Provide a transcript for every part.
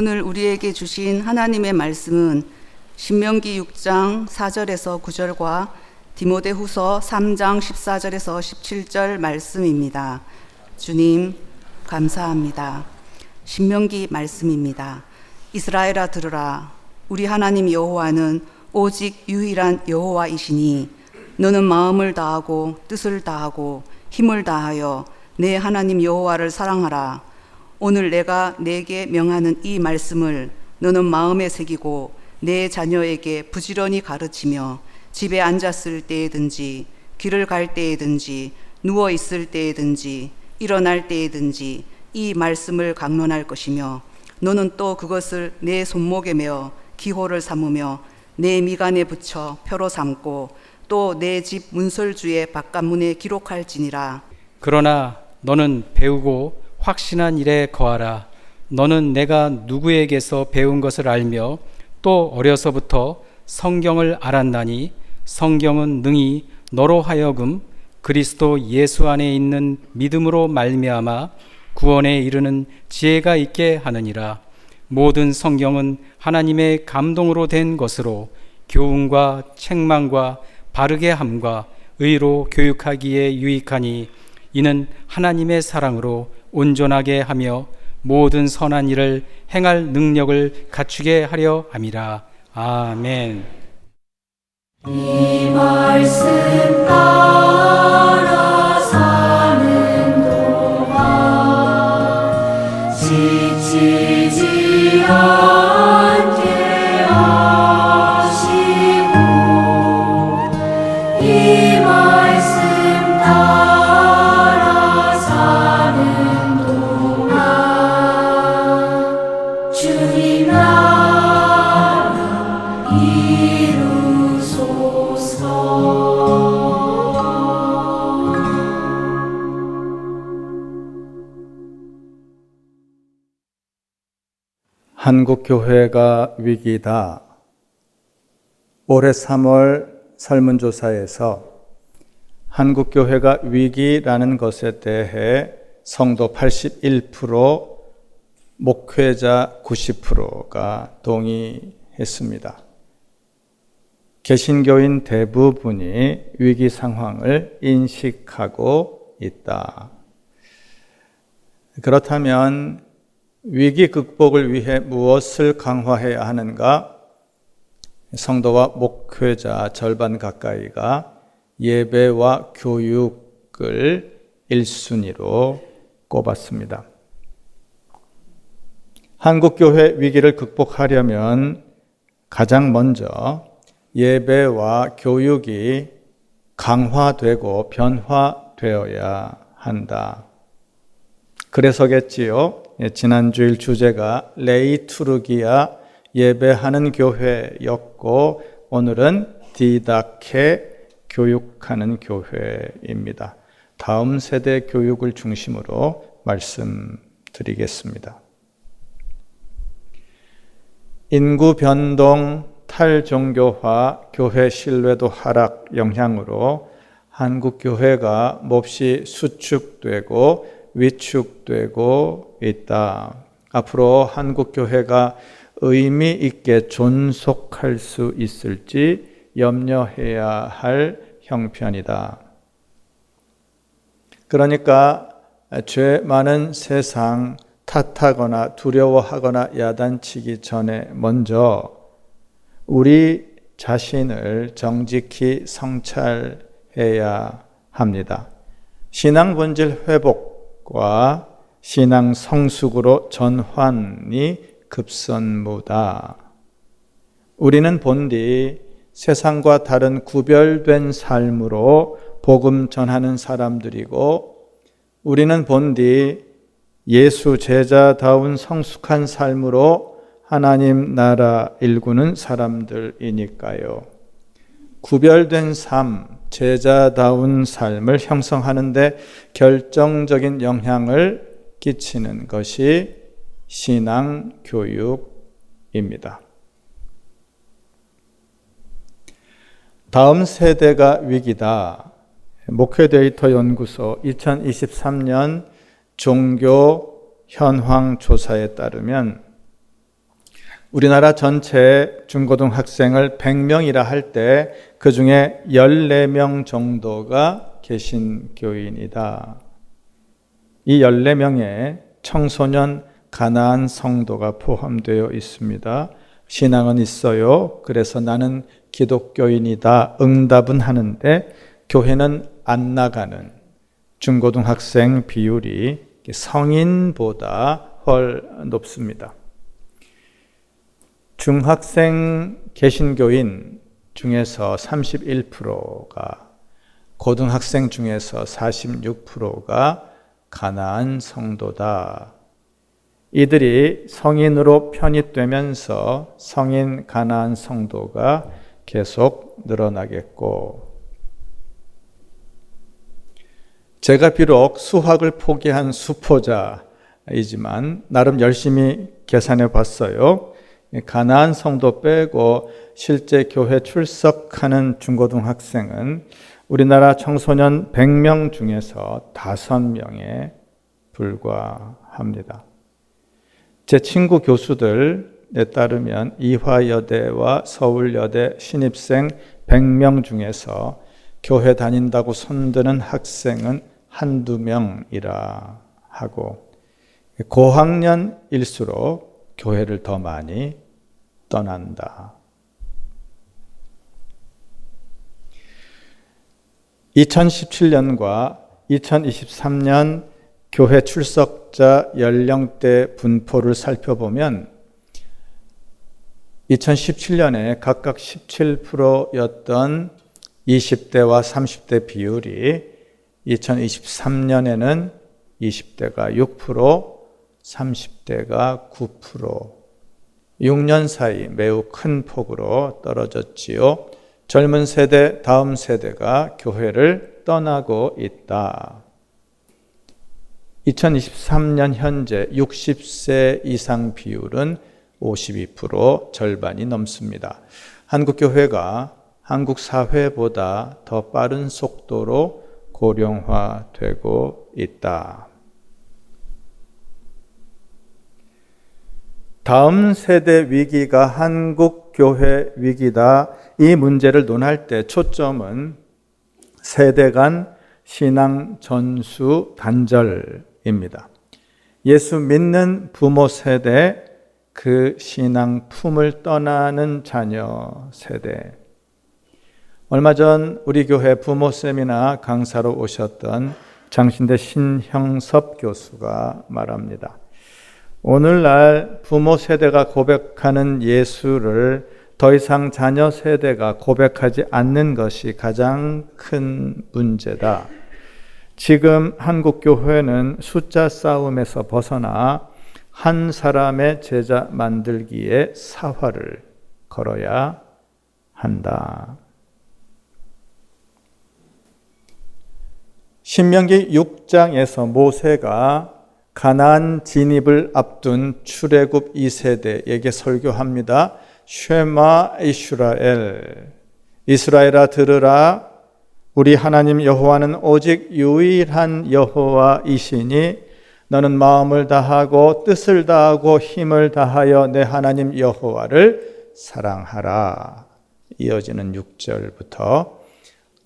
오늘 우리에게 주신 하나님의 말씀은 신명기 6장 4절에서 9절과 디모데후서 3장 14절에서 17절 말씀입니다. 주님, 감사합니다. 신명기 말씀입니다. 이스라엘아 들으라. 우리 하나님 여호와는 오직 유일한 여호와이시니 너는 마음을 다하고 뜻을 다하고 힘을 다하여 내 하나님 여호와를 사랑하라. 오늘 내가 네게 명하는 이 말씀을 너는 마음에 새기고 내 자녀에게 부지런히 가르치며 집에 앉았을 때에든지 길을 갈 때에든지 누워 있을 때에든지 일어날 때에든지 이 말씀을 강론할 것이며 너는 또 그것을 내 손목에 메어 기호를 삼으며 내 미간에 붙여 표로 삼고 또 내 집 문설주의 바깥문에 기록할지니라. 그러나 너는 배우고 확신한 일에 거하라. 너는 내가 누구에게서 배운 것을 알며 또 어려서부터 성경을 알았나니 성경은 능히 너로 하여금 그리스도 예수 안에 있는 믿음으로 말미암아 구원에 이르는 지혜가 있게 하느니라. 모든 성경은 하나님의 감동으로 된 것으로 교훈과 책망과 바르게 함과 의로 교육하기에 유익하니 이는 하나님의 사랑으로 온전하게 하며 모든 선한 일을 행할 능력을 갖추게 하려 함이라. 아멘. 이 말씀 따라 사는 동안 지치지 않게 하시고 이 말씀 따라 사는 동안 주님 나라 이루소서. 한국교회가 위기다. 올해 3월 설문조사에서 한국교회가 위기라는 것에 대해 성도 81%, 목회자 90%가 동의했습니다. 개신교인 대부분이 위기 상황을 인식하고 있다. 그렇다면 위기 극복을 위해 무엇을 강화해야 하는가? 성도와 목회자 절반 가까이가 예배와 교육을 1순위로 꼽았습니다. 한국교회 위기를 극복하려면 가장 먼저 예배와 교육이 강화되고 변화되어야 한다. 그래서겠지요. 지난주일 주제가 레이투르기아 예배하는 교회였고 오늘은 디다케 교육하는 교회입니다. 다음 세대 교육을 중심으로 말씀드리겠습니다. 인구 변동, 탈종교화, 교회 신뢰도 하락 영향으로 한국 교회가 몹시 수축되고 위축되고 있다. 앞으로 한국 교회가 의미 있게 존속할 수 있을지 염려해야 할 형편이다. 그러니까 죄 많은 세상 탓하거나 두려워하거나 야단치기 전에 먼저 우리 자신을 정직히 성찰해야 합니다. 신앙 본질 회복과 신앙 성숙으로 전환이 급선무다. 우리는 본디 세상과 다른 구별된 삶으로 복음 전하는 사람들이고 우리는 본디 예수 제자다운 성숙한 삶으로 하나님 나라 일구는 사람들이니까요. 구별된 삶, 제자다운 삶을 형성하는 데 결정적인 영향을 끼치는 것이 신앙 교육입니다. 다음 세대가 위기다. 목회 데이터 연구소 2023년 종교 현황 조사에 따르면 우리나라 전체 중고등학생을 100명이라 할 때 그 중에 14명 정도가 개신교인이다. 이 14명의 청소년 가나안 성도가 포함되어 있습니다. 신앙은 있어요. 그래서 나는 기독교인이다. 응답은 하는데 교회는 안 나가는 중고등학생 비율이 성인보다 훨 높습니다. 중학생 개신교인 중에서 31%가, 고등학생 중에서 46%가 가나안 성도다. 이들이 성인으로 편입되면서 성인 가나안 성도가 계속 늘어나겠고, 제가 비록 수학을 포기한 수포자이지만 나름 열심히 계산해 봤어요. 가나안 성도 빼고 실제 교회 출석하는 중고등학생은 우리나라 청소년 100명 중에서 5명에 불과합니다. 제 친구 교수들에 따르면 이화여대와 서울여대 신입생 100명 중에서 교회 다닌다고 손드는 학생은 한두 명이라 하고, 고학년일수록 교회를 더 많이 떠난다. 2017년과 2023년 교회 출석자 연령대 분포를 살펴보면 2017년에 각각 17%였던 20대와 30대 비율이 2023년에는 20대가 6%, 30대가 9%, 6년 사이 매우 큰 폭으로 떨어졌지요. 젊은 세대, 다음 세대가 교회를 떠나고 있다. 2023년 현재 60세 이상 비율은 52%, 절반이 넘습니다. 한국 교회가 한국 사회보다 더 빠른 속도로 고령화되고 있다. 다음 세대 위기가 한국 교회 위기다. 이 문제를 논할 때 초점은 세대 간 신앙 전수 단절입니다. 예수 믿는 부모 세대, 그 신앙 품을 떠나는 자녀 세대. 얼마 전 우리 교회 부모 세미나 강사로 오셨던 장신대 신형섭 교수가 말합니다. 오늘날 부모 세대가 고백하는 예수를 더 이상 자녀 세대가 고백하지 않는 것이 가장 큰 문제다. 지금 한국 교회는 숫자 싸움에서 벗어나 한 사람의 제자 만들기에 사활을 걸어야 한다. 신명기 6장에서 모세가 가나안 진입을 앞둔 출애굽 2세대에게 설교합니다. 쉐마 이스라엘, 이스라엘아 들으라. 우리 하나님 여호와는 오직 유일한 여호와이시니 너는 마음을 다하고 뜻을 다하고 힘을 다하여 내 하나님 여호와를 사랑하라. 이어지는 6절부터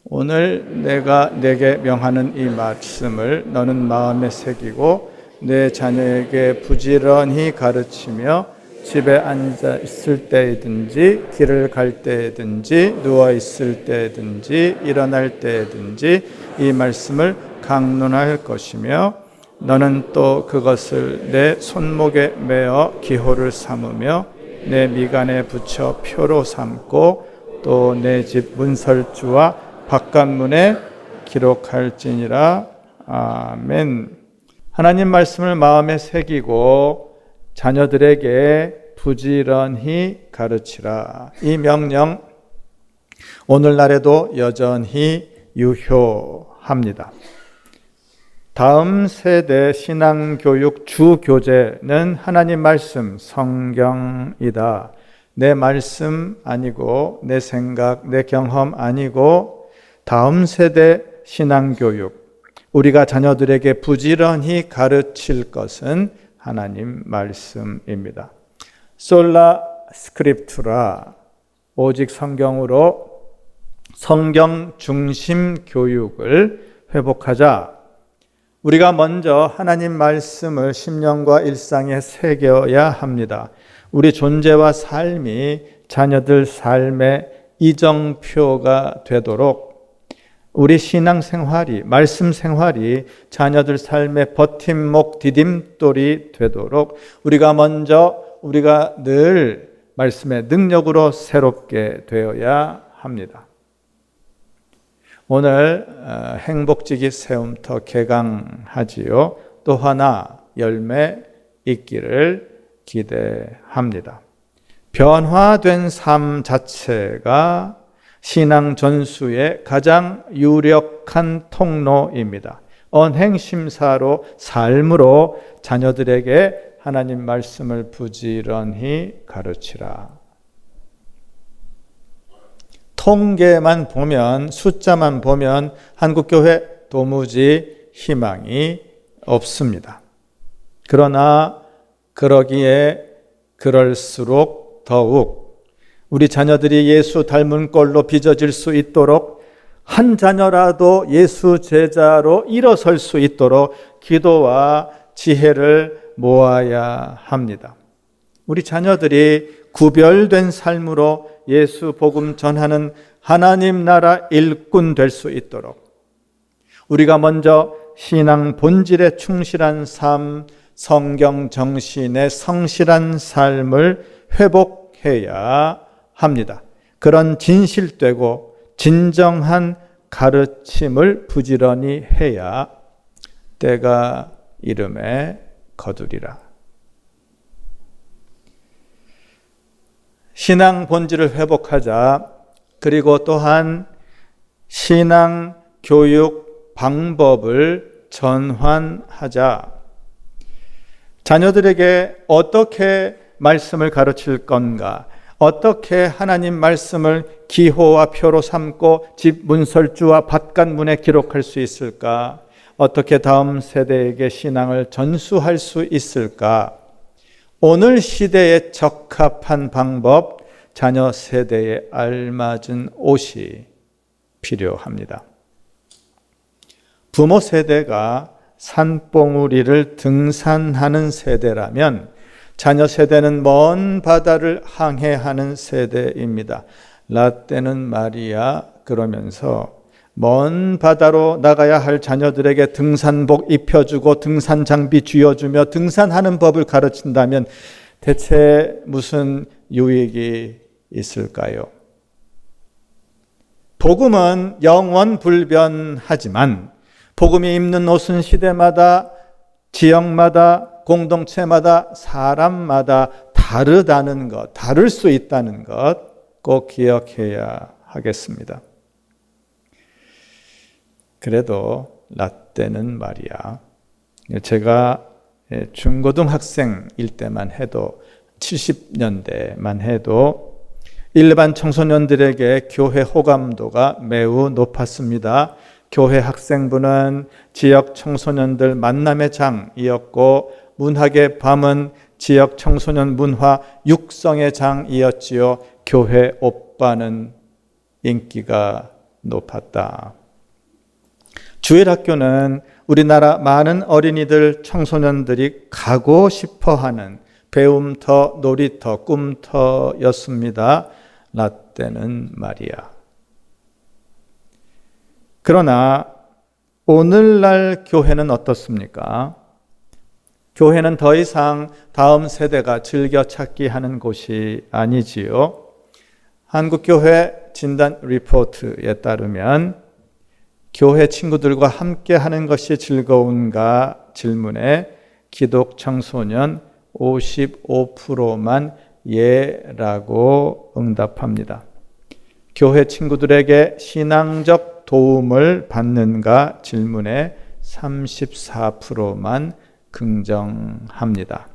오늘 내가 내게 명하는 이 말씀을 너는 마음에 새기고 내 자녀에게 부지런히 가르치며 집에 앉아 있을 때든지 길을 갈 때든지 누워 있을 때든지 일어날 때든지 이 말씀을 강론할 것이며 너는 또 그것을 내 손목에 매어 기호를 삼으며 내 미간에 붙여 표로 삼고 또 내 집 문설주와 바깥문에 기록할지니라. 아멘. 하나님 말씀을 마음에 새기고 자녀들에게 부지런히 가르치라. 이 명령 오늘날에도 여전히 유효합니다. 다음 세대 신앙교육 주 교재는 하나님 말씀, 성경이다. 내 말씀 아니고 내 생각, 내 경험 아니고 다음 세대 신앙교육, 우리가 자녀들에게 부지런히 가르칠 것은 하나님 말씀입니다. 솔라 스크립투라, 오직 성경으로 성경 중심 교육을 회복하자. 우리가 먼저 하나님 말씀을 심령과 일상에 새겨야 합니다. 우리 존재와 삶이 자녀들 삶의 이정표가 되도록 우리 신앙생활이, 말씀 생활이 자녀들 삶의 버팀목, 디딤돌이 되도록 우리가 늘 말씀의 능력으로 새롭게 되어야 합니다. 오늘 행복지기 세움터 개강하지요. 또 하나 열매 있기를 기대합니다. 변화된 삶 자체가 신앙 전수의 가장 유력한 통로입니다. 언행심사로 삶으로 자녀들에게 하나님 말씀을 부지런히 가르치라. 통계만 보면, 숫자만 보면 한국교회 도무지 희망이 없습니다. 그러나 그럴수록 더욱 우리 자녀들이 예수 닮은 꼴로 빚어질 수 있도록, 한 자녀라도 예수 제자로 일어설 수 있도록 기도와 지혜를 모아야 합니다. 우리 자녀들이 구별된 삶으로 예수 복음 전하는 하나님 나라 일꾼 될 수 있도록 우리가 먼저 신앙 본질에 충실한 삶, 성경 정신의 성실한 삶을 회복해야 합니다. 그런 진실되고 진정한 가르침을 부지런히 해야 때가 이름에 거두리라. 신앙 본질을 회복하자. 그리고 또한 신앙 교육 방법을 전환하자. 자녀들에게 어떻게 말씀을 가르칠 건가? 어떻게 하나님 말씀을 기호와 표로 삼고 집 문설주와 밭간문에 기록할 수 있을까? 어떻게 다음 세대에게 신앙을 전수할 수 있을까? 오늘 시대에 적합한 방법, 자녀 세대에 알맞은 옷이 필요합니다. 부모 세대가 산봉우리를 등산하는 세대라면 자녀 세대는 먼 바다를 항해하는 세대입니다. 라떼는 말이야 그러면서 먼 바다로 나가야 할 자녀들에게 등산복 입혀주고 등산 장비 쥐어주며 등산하는 법을 가르친다면 대체 무슨 유익이 있을까요? 복음은 영원불변하지만 복음이 입는 옷은 시대마다, 지역마다, 공동체마다, 사람마다 다르다는 것, 다를 수 있다는 것 꼭 기억해야 하겠습니다. 그래도 라떼는 말이야. 제가 중고등학생일 때만 해도 70년대만 해도 일반 청소년들에게 교회 호감도가 매우 높았습니다. 교회 학생부는 지역 청소년들 만남의 장이었고 문학의 밤은 지역 청소년 문화 육성의 장이었지요. 교회 오빠는 인기가 높았다. 주일학교는 우리나라 많은 어린이들, 청소년들이 가고 싶어하는 배움터, 놀이터, 꿈터였습니다. 라떼는 말이야. 그러나 오늘날 교회는 어떻습니까? 교회는 더 이상 다음 세대가 즐겨찾기 하는 곳이 아니지요. 한국교회 진단 리포트에 따르면 교회 친구들과 함께 하는 것이 즐거운가 질문에 기독 청소년 55%만 예라고 응답합니다. 교회 친구들에게 신앙적 도움을 받는가 질문에 34%만 긍정합니다.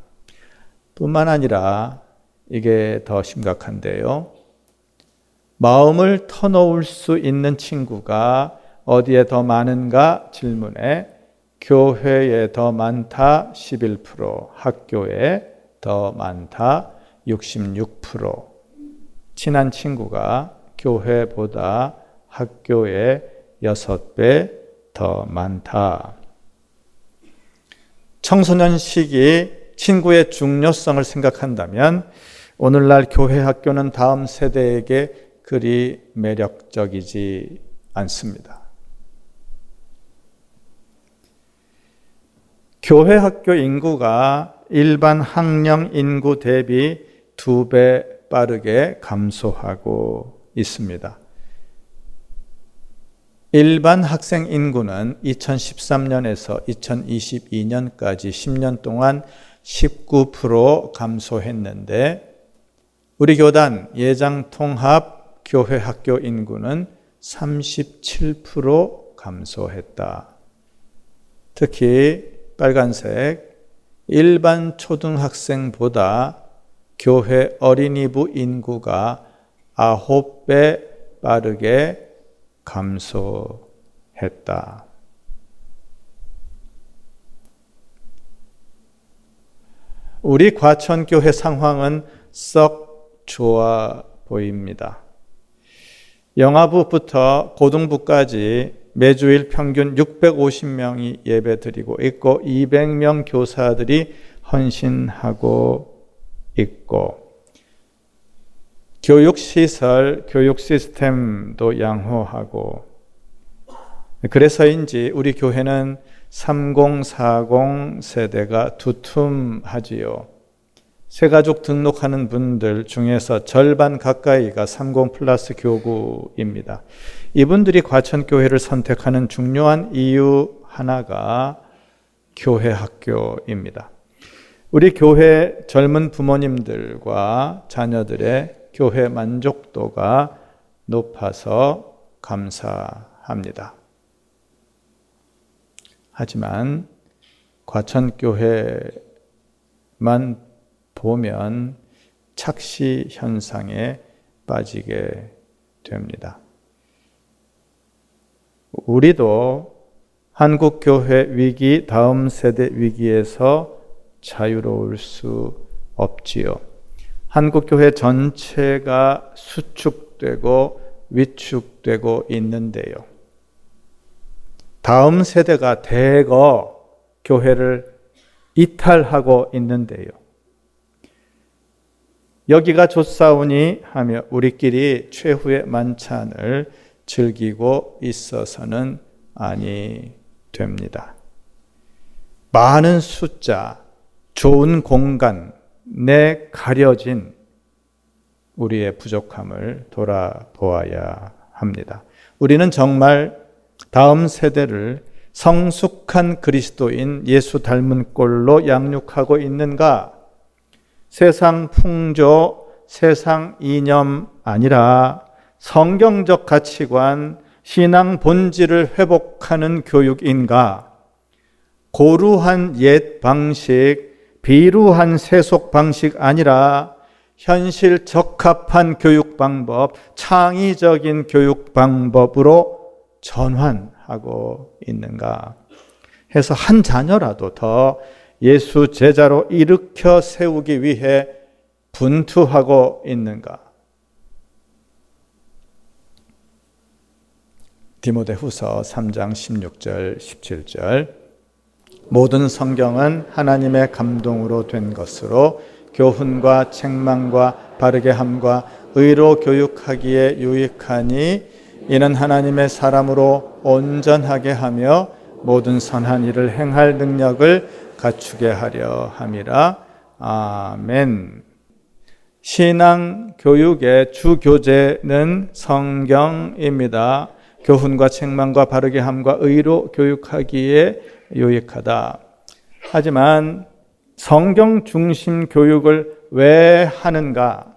뿐만 아니라 이게 더 심각한데요. 마음을 터놓을 수 있는 친구가 어디에 더 많은가 질문에 교회에 더 많다 11%, 학교에 더 많다 66%. 친한 친구가 교회보다 학교에 6배 더 많다. 청소년 시기 친구의 중요성을 생각한다면 오늘날 교회 학교는 다음 세대에게 그리 매력적이지 않습니다. 교회 학교 인구가 일반 학령 인구 대비 2배 빠르게 감소하고 있습니다. 일반 학생 인구는 2013년에서 2022년까지 10년 동안 19% 감소했는데 우리 교단 예장통합 교회 학교 인구는 37% 감소했다. 특히 빨간색 일반 초등학생보다 교회 어린이부 인구가 9배 빠르게 감소했다. 우리 과천교회 상황은 썩 좋아 보입니다. 영아부부터 고등부까지 매주일 평균 650명이 예배드리고 있고 200명 교사들이 헌신하고 있고 교육시설, 교육 시스템도 양호하고 그래서인지 우리 교회는 3040 세대가 두툼하지요. 새가족 등록하는 분들 중에서 절반 가까이가 30 플러스 교구입니다. 이분들이 과천교회를 선택하는 중요한 이유 하나가 교회 학교입니다. 우리 교회 젊은 부모님들과 자녀들의 교회 만족도가 높아서 감사합니다. 하지만 과천교회만 보면 착시 현상에 빠지게 됩니다. 우리도 한국교회 위기, 다음 세대 위기에서 자유로울 수 없지요. 한국교회 전체가 수축되고 위축되고 있는데요. 다음 세대가 대거 교회를 이탈하고 있는데요. 여기가 좋사오니 하며 우리끼리 최후의 만찬을 즐기고 있어서는 아니 됩니다. 많은 숫자, 좋은 공간에 가려진 우리의 부족함을 돌아보아야 합니다. 우리는 정말 다음 세대를 성숙한 그리스도인 예수 닮은 꼴로 양육하고 있는가? 세상 풍조, 세상 이념 아니라 성경적 가치관, 신앙 본질을 회복하는 교육인가? 고루한 옛 방식, 비루한 세속 방식 아니라 현실 적합한 교육 방법, 창의적인 교육 방법으로 전환하고 있는가 해서 한 자녀라도 더 예수 제자로 일으켜 세우기 위해 분투하고 있는가. 디모데후서 3장 16절 17절 모든 성경은 하나님의 감동으로 된 것으로 교훈과 책망과 바르게 함과 의로 교육하기에 유익하니 이는 하나님의 사람으로 온전하게 하며 모든 선한 일을 행할 능력을 갖추게 하려 함이라. 아멘. 신앙 교육의 주 교재는 성경입니다. 교훈과 책망과 바르게 함과 의로 교육하기에 유익하다. 하지만 성경 중심 교육을 왜 하는가?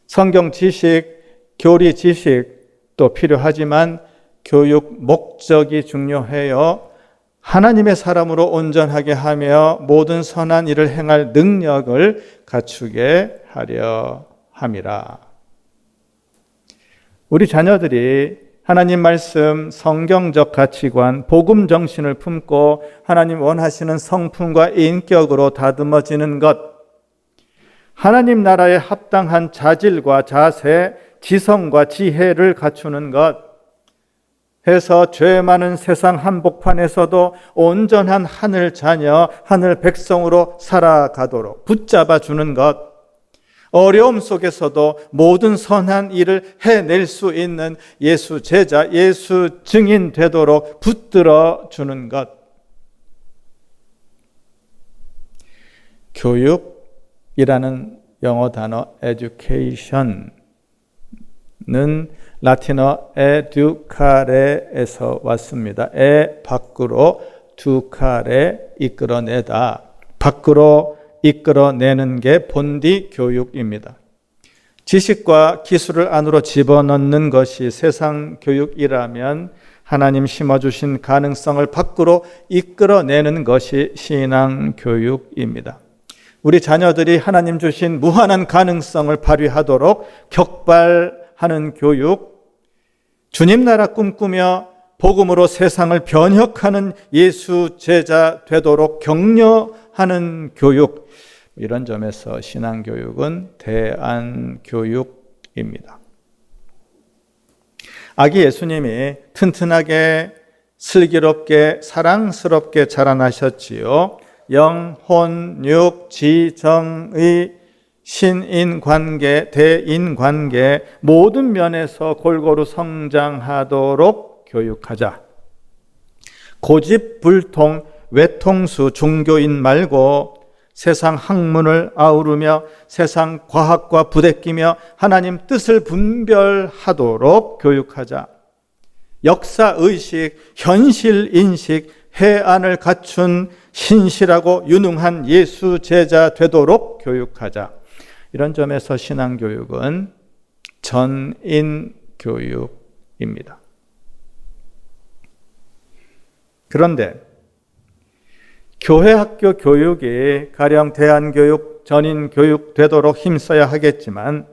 성경 지식, 교리 지식 또 필요하지만 교육 목적이 중요해요. 하나님의 사람으로 온전하게 하며 모든 선한 일을 행할 능력을 갖추게 하려 함이라. 우리 자녀들이 하나님 말씀, 성경적 가치관, 복음 정신을 품고 하나님 원하시는 성품과 인격으로 다듬어지는 것, 하나님 나라에 합당한 자질과 자세, 지성과 지혜를 갖추는 것, 해서 죄 많은 세상 한복판에서도 온전한 하늘 자녀, 하늘 백성으로 살아가도록 붙잡아 주는 것, 어려움 속에서도 모든 선한 일을 해낼 수 있는 예수 제자, 예수 증인 되도록 붙들어 주는 것. 교육이라는 영어 단어 education은 라틴어 educare에서 왔습니다. 밖으로, 두카레, 이끌어내다. 밖으로 이끌어내는 게 본디 교육입니다. 지식과 기술을 안으로 집어넣는 것이 세상 교육이라면 하나님 심어주신 가능성을 밖으로 이끌어내는 것이 신앙 교육입니다. 우리 자녀들이 하나님 주신 무한한 가능성을 발휘하도록 격발하는 교육, 주님 나라 꿈꾸며 복음으로 세상을 변혁하는 예수 제자 되도록 격려하는 교육, 이런 점에서 신앙교육은 대안교육입니다. 아기 예수님이 튼튼하게 슬기롭게 사랑스럽게 자라나셨지요. 영혼, 육, 지, 정의, 신인관계, 대인관계 모든 면에서 골고루 성장하도록 교육하자. 고집불통, 외통수 종교인 말고 세상 학문을 아우르며 세상 과학과 부대끼며 하나님 뜻을 분별하도록 교육하자. 역사의식, 현실인식, 해안을 갖춘 신실하고 유능한 예수 제자 되도록 교육하자. 이런 점에서 신앙교육은 전인교육입니다. 그런데 교회 학교 교육이 가령 대안교육, 전인교육 되도록 힘써야 하겠지만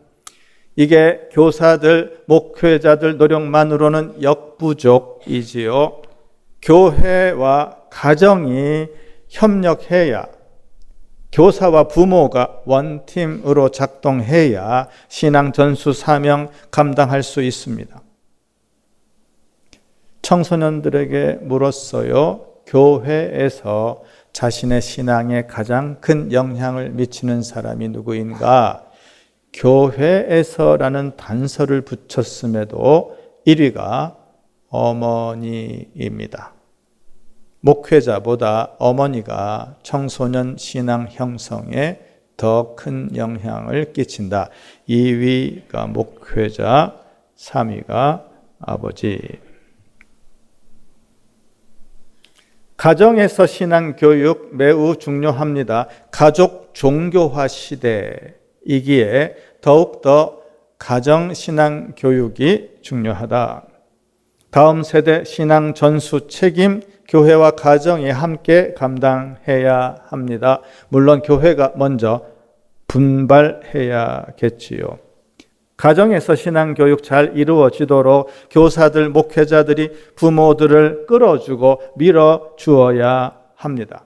이게 교사들, 목회자들 노력만으로는 역부족이지요. 교회와 가정이 협력해야, 교사와 부모가 원팀으로 작동해야 신앙 전수 사명 감당할 수 있습니다. 청소년들에게 물었어요. 교회에서 자신의 신앙에 가장 큰 영향을 미치는 사람이 누구인가? 교회에서라는 단서를 붙였음에도 1위가 어머니입니다. 목회자보다 어머니가 청소년 신앙 형성에 더 큰 영향을 끼친다. 2위가 목회자, 3위가 아버지. 가정에서 신앙 교육 매우 중요합니다. 가족 종교화 시대이기에 더욱더 가정 신앙 교육이 중요하다. 다음 세대 신앙 전수 책임 교회와 가정이 함께 감당해야 합니다. 물론 교회가 먼저 분발해야겠지요. 가정에서 신앙교육 잘 이루어지도록 교사들, 목회자들이 부모들을 끌어주고 밀어주어야 합니다.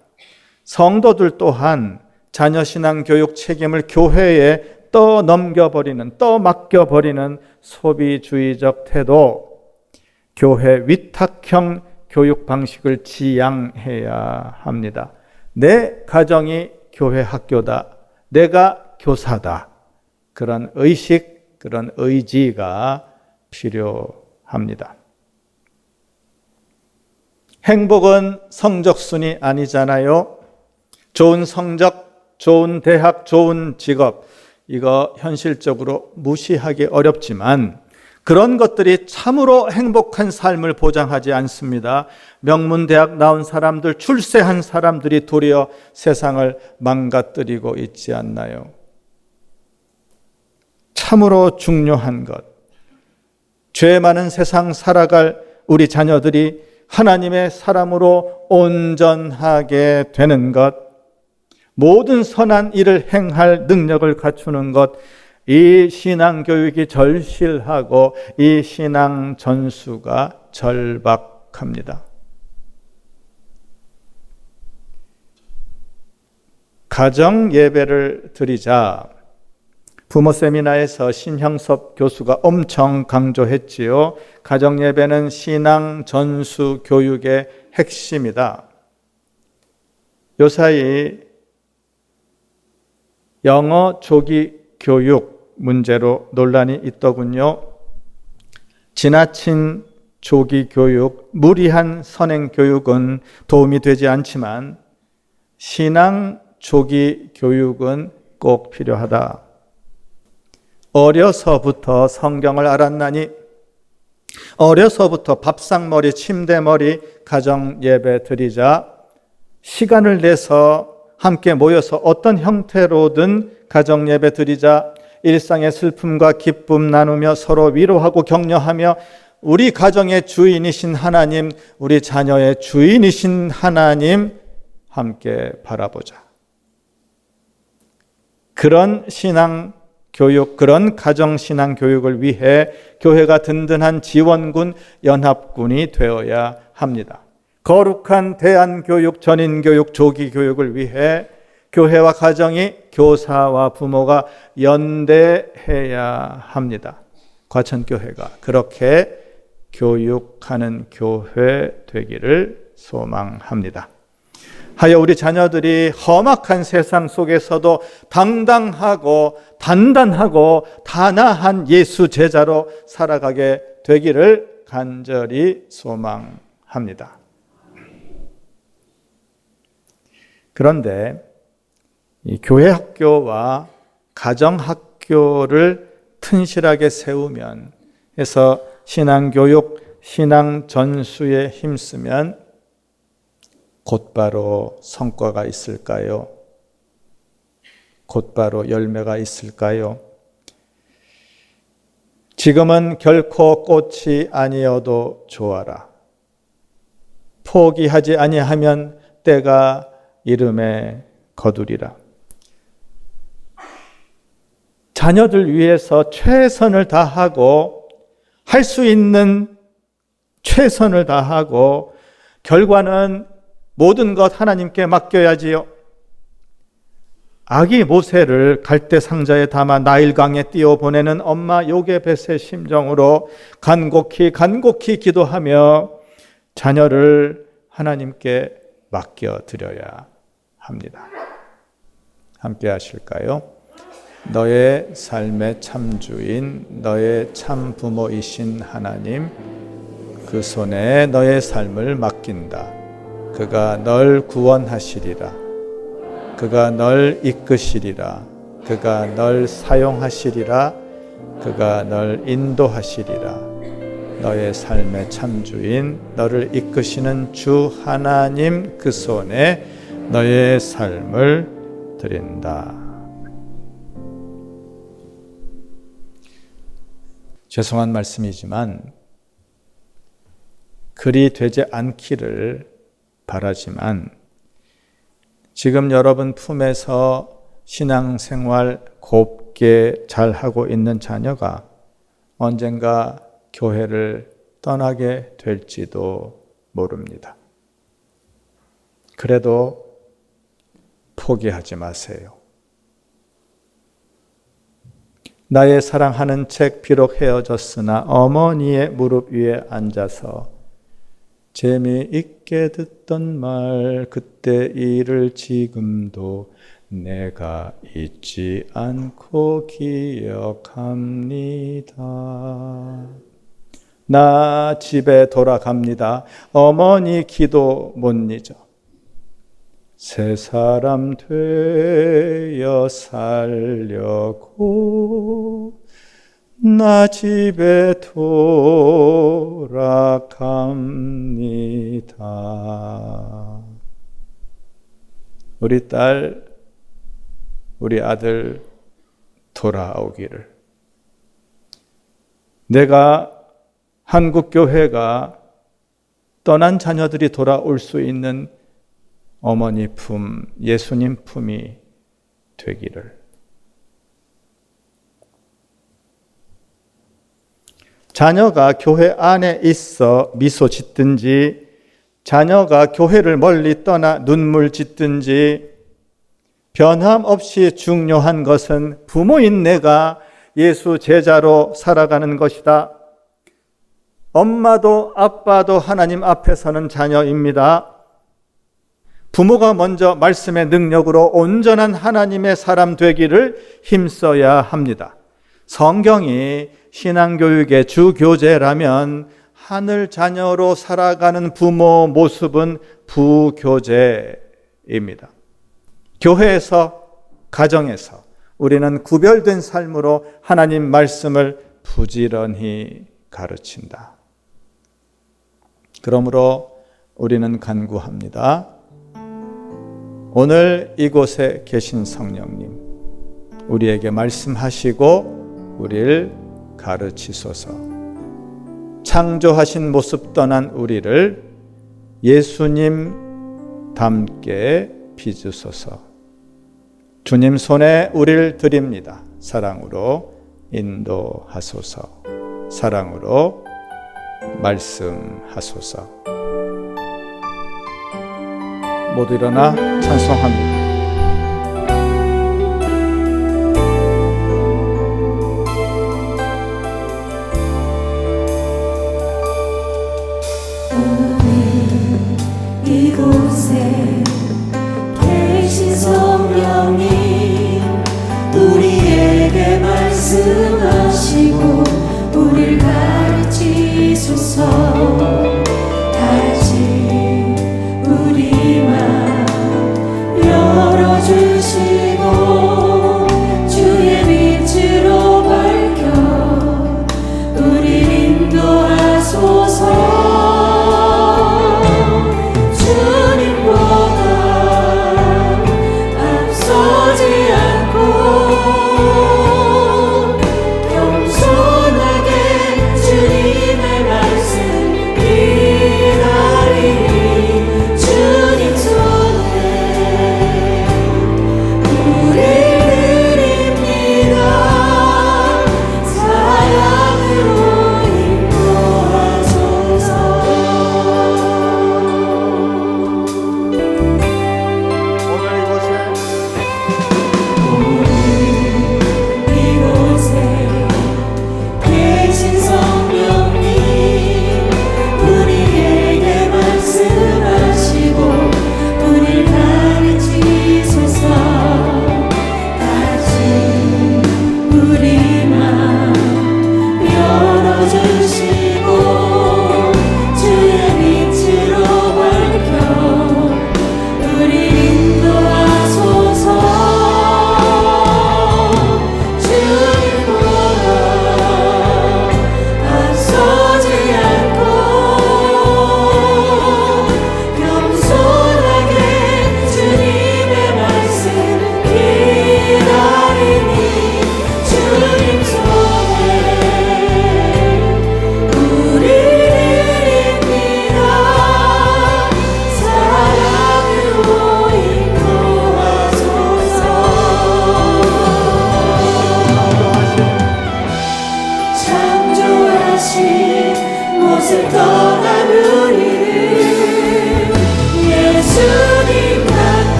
성도들 또한 자녀 신앙교육 책임을 교회에 떠넘겨버리는, 떠맡겨버리는 소비주의적 태도, 교회 위탁형 교육 방식을 지양해야 합니다. 내 가정이 교회 학교다. 내가 교사다. 그런 의식, 그런 의지가 필요합니다. 행복은 성적순이 아니잖아요. 좋은 성적, 좋은 대학, 좋은 직업, 이거 현실적으로 무시하기 어렵지만 그런 것들이 참으로 행복한 삶을 보장하지 않습니다. 명문대학 나온 사람들, 출세한 사람들이 도리어 세상을 망가뜨리고 있지 않나요? 참으로 중요한 것, 죄 많은 세상 살아갈 우리 자녀들이 하나님의 사람으로 온전하게 되는 것, 모든 선한 일을 행할 능력을 갖추는 것, 이 신앙교육이 절실하고 이 신앙 전수가 절박합니다. 가정 예배를 드리자. 부모 세미나에서 신형섭 교수가 엄청 강조했지요. 가정예배는 신앙 전수 교육의 핵심이다. 요사이 영어 조기 교육 문제로 논란이 있더군요. 지나친 조기 교육, 무리한 선행 교육은 도움이 되지 않지만 신앙 조기 교육은 꼭 필요하다. 어려서부터 성경을 알았나니, 어려서부터 밥상머리, 침대머리 가정 예배 드리자. 시간을 내서 함께 모여서 어떤 형태로든 가정 예배 드리자. 일상의 슬픔과 기쁨 나누며 서로 위로하고 격려하며 우리 가정의 주인이신 하나님, 우리 자녀의 주인이신 하나님 함께 바라보자. 그런 신앙 교육, 그런 가정 신앙 교육을 위해 교회가 든든한 지원군, 연합군이 되어야 합니다. 거룩한 대안교육, 전인교육, 조기교육을 위해 교회와 가정이, 교사와 부모가 연대해야 합니다. 과천교회가 그렇게 교육하는 교회 되기를 소망합니다. 하여 우리 자녀들이 험악한 세상 속에서도 당당하고 단단하고 단아한 예수 제자로 살아가게 되기를 간절히 소망합니다. 그런데 이 교회 학교와 가정 학교를 튼실하게 세우면, 해서 신앙교육, 신앙 전수에 힘쓰면 곧바로 성과가 있을까요? 곧바로 열매가 있을까요? 지금은 결코 꽃이 아니어도 좋아라. 포기하지 아니하면 때가 이름에 거두리라. 자녀들 위해서 최선을 다하고, 할 수 있는 최선을 다하고, 결과는 모든 것 하나님께 맡겨야지요. 아기 모세를 갈대 상자에 담아 나일강에 띄워보내는 엄마 요게벳의 심정으로 간곡히 기도하며 자녀를 하나님께 맡겨드려야 합니다. 함께 하실까요? 너의 삶의 참주인, 너의 참 부모이신 하나님, 그 손에 너의 삶을 맡긴다. 그가 널 구원하시리라. 그가 널 이끄시리라. 그가 널 사용하시리라. 그가 널 인도하시리라. 너의 삶의 참주인, 너를 이끄시는 주 하나님, 그 손에 너의 삶을 드린다. 죄송한 말씀이지만 그리 되지 않기를 바라지만, 지금 여러분 품에서 신앙생활 곱게 잘하고 있는 자녀가 언젠가 교회를 떠나게 될지도 모릅니다. 그래도 포기하지 마세요. 나의 사랑하는 책 비록 헤어졌으나 어머니의 무릎 위에 앉아서 재미있게 듣던 말 그때 일을 지금도 내가 잊지 않고 기억합니다. 나 집에 돌아갑니다. 어머니 기도 못 잊어. 새 사람 되어 살려고 나 집에 돌아갑니다. 우리 딸, 우리 아들 돌아오기를. 내가 한국 교회가 떠난 자녀들이 돌아올 수 있는 어머니 품, 예수님 품이 되기를. 자녀가 교회 안에 있어 미소 짓든지, 자녀가 교회를 멀리 떠나 눈물 짓든지, 변함없이 중요한 것은 부모인 내가 예수 제자로 살아가는 것이다. 엄마도 아빠도 하나님 앞에 서는 자녀입니다. 부모가 먼저 말씀의 능력으로 온전한 하나님의 사람 되기를 힘써야 합니다. 성경이 신앙교육의 주교재라면 하늘 자녀로 살아가는 부모 모습은 부교재입니다. 교회에서, 가정에서 우리는 구별된 삶으로 하나님 말씀을 부지런히 가르친다. 그러므로 우리는 간구합니다. 오늘 이곳에 계신 성령님, 우리에게 말씀하시고 우리를 가르치소서. 창조하신 모습 떠난 우리를 예수님 닮게 빚으소서. 주님 손에 우리를 드립니다. 사랑으로 인도하소서. 사랑으로 말씀하소서. 모두 일어나 찬송합니다. 이곳에 계신 성령님, 우리에게 말씀하시고 우리를 가르치소서. 다시 우리 맘 열어주시고 주의 빛으로 밝혀 우리를 인도하소서.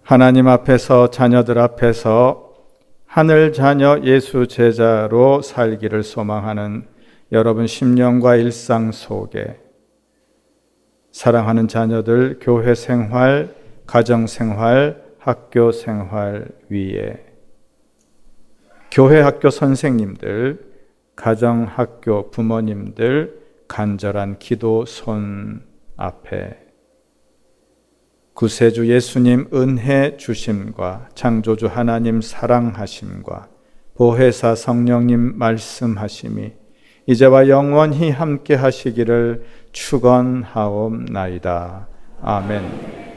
하나님 앞에서, 자녀들 앞에서 하늘 자녀 예수 제자로 살기를 소망하는 여러분 심령과 일상 속에 사랑하는 자녀들 교회 생활, 가정 생활, 학교 생활 위에 교회 학교 선생님들, 가정 학교 부모님들 간절한 기도 손 앞에 구세주 예수님 은혜 주심과 창조주 하나님 사랑하심과 보혜사 성령님 말씀하심이 이제와 영원히 함께 하시기를 축원하옵나이다. 아멘.